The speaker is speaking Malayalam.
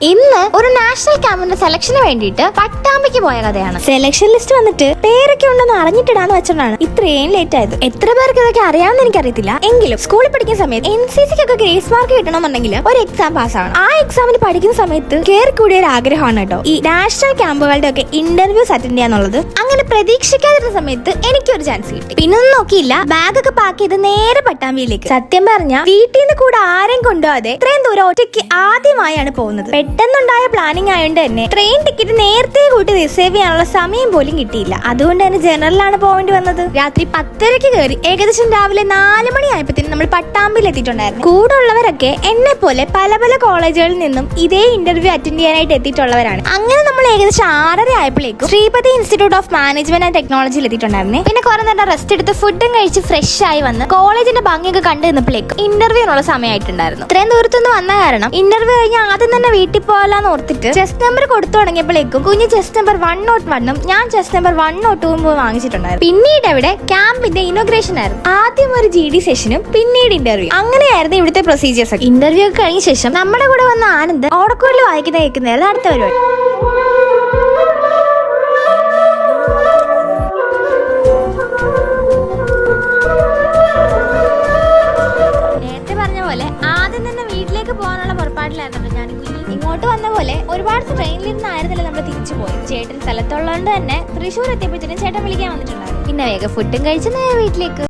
ഇന്ന് ഒരു നാഷണൽ ക്യാമ്പിന്റെ സെലക്ഷന് വേണ്ടിയിട്ട് പട്ടാമ്പിക്ക് പോയ കഥയാണ്. സെലക്ഷൻ ലിസ്റ്റ് വന്നിട്ട് പേരൊക്കെ ഉണ്ടെന്ന് അറിഞ്ഞിട്ടിടാന്ന് വെച്ചോണ്ടാണ് ഇത്രയും ലേറ്റ് ആയത്. എത്ര പേർക്ക് ഇതൊക്കെ അറിയാമെന്ന് എനിക്കറിയത്തില്ല. എങ്കിലും സ്കൂളിൽ പഠിക്കുന്ന സമയത്ത് NCC ക്കൊക്കെ ഗ്രേസ് മാർക്ക് കിട്ടണമെന്നുണ്ടെങ്കിൽ ഒരു എക്സാം പാസ്സാവണം. ആ എക്സാമിന് പഠിക്കുന്ന സമയത്ത് കയറി കൂടിയ ഒരു ആഗ്രഹമാണ് കേട്ടോ ഈ നാഷണൽ ക്യാമ്പുകളുടെ ഒക്കെ ഇന്റർവ്യൂസ് അറ്റൻഡ് ചെയ്യാന്നുള്ളത്. അങ്ങനെ പ്രതീക്ഷിക്കാതിരുന്ന സമയത്ത് എനിക്കൊരു ചാൻസ് കിട്ടി. പിന്നൊന്നും നോക്കിയില്ല, ബാഗൊക്കെ പാക്ക് ചെയ്ത് നേരെ പട്ടാമ്പിയിലേക്ക്. സത്യം പറഞ്ഞ വീട്ടിൽ നിന്ന് കൂടെ ആരെയും കൊണ്ടുപോകാതെ ഇത്രയും ദൂരം ഒറ്റയ്ക്ക് ആദ്യമായാണ് പോകുന്നത്. പെട്ടെന്നുണ്ടായ പ്ലാനിങ് ആയതുകൊണ്ട് തന്നെ ട്രെയിൻ ടിക്കറ്റ് നേരത്തെ കൂട്ടി റിസർവ് ചെയ്യാനുള്ള സമയം പോലും കിട്ടിയില്ല. അതുകൊണ്ട് തന്നെ ജനറലാണ് പോകേണ്ടി വന്നത്. രാത്രി 10:30 കയറി ഏകദേശം രാവിലെ 4 മണി ആയപ്പോഴത്തേനും നമ്മൾ പട്ടാമ്പിയിൽ എത്തിയിട്ടുണ്ടായിരുന്നു. കൂടെ ഉള്ളവരൊക്കെ എന്നെ പോലെ പല പല കോളേജുകളിൽ നിന്നും ഇതേ ഇന്റർവ്യൂ അറ്റൻഡ് ചെയ്യാനായിട്ട് എത്തിയിട്ടുള്ളവരാണ്. അങ്ങനെ നമ്മൾ ഏകദേശം 6:30 ആയപ്പോഴേക്കും Sripathi institute of management and ടെക്നോളജിയിൽ എത്തിയിട്ടുണ്ടായിരുന്നു. പിന്നെ കുറെ നേരം റെസ്റ്റ് എടുത്ത് ഫുഡും കഴിച്ച് ഫ്രഷ് ആയി വന്ന് കോളേജിന്റെ ഭംഗിയൊക്കെ കണ്ടു നിന്നപ്പോഴേക്കും ഇന്റർവ്യൂനുള്ള സമയമായിട്ടുണ്ടായിരുന്നു. ഇത്രയും ദൂരത്തുനിന്ന് വന്ന കാരണം ഇന്റർവ്യൂ കഴിഞ്ഞ് ആദ്യം തന്നെ വീട്ടിൽ പോകാന്ന് ഓർത്തിട്ട് ചെസ്റ്റ് നമ്പർ കൊടുത്തു തുടങ്ങിയപ്പോഴേക്കും കുഞ്ഞ് ചെസ്റ്റ് നമ്പർ 101 ഞാൻ ചെസ്റ്റ് നമ്പർ 102 പോയി വാങ്ങിച്ചിട്ടുണ്ടായിരുന്നു. പിന്നീട് അവിടെ ക്യാമ്പിന്റെ ഇനോഗ്രേഷൻ ആയിരുന്നു. ആദ്യം ഒരു GD സെഷനും പിന്നീട് ഇന്റർവ്യൂ. അങ്ങനെയായിരുന്നു ഇവിടുത്തെ പ്രൊസീജിയേഴ്സ് ഒക്കെ. ഇന്റർവ്യൂ ഒക്കെ കഴിഞ്ഞ ശേഷം നമ്മുടെ കൂടെ വന്ന ആനന്ദ് ഓടക്കുഴൽ വായിക്കുന്ന കേൾക്കുന്നതായിരുന്നു അടുത്ത പരിപാടി. നേരത്തെ പറഞ്ഞ പോലെ ആദ്യം തന്നെ വീട്ടിലേക്ക് പോകാനുള്ള പുറപ്പാടിലായിരുന്നു ഞാൻ. ഇങ്ങോട്ട് വന്ന പോലെ ഒരുപാട് ട്രെയിനിലിരുന്നായിരുന്നല്ലോ നമ്മൾ തിരിച്ചു പോയത്. ചേട്ടൻ സ്ഥലത്തുള്ളതുകൊണ്ട് തന്നെ തൃശ്ശൂർ എത്തിയപ്പോഴത്തേനും ചേട്ടൻ വിളിക്കാൻ വന്നിട്ടുണ്ടായിരുന്നു. പിന്നെ വേഗം ഫുഡും കഴിച്ച് നേരെ വീട്ടിലേക്ക്.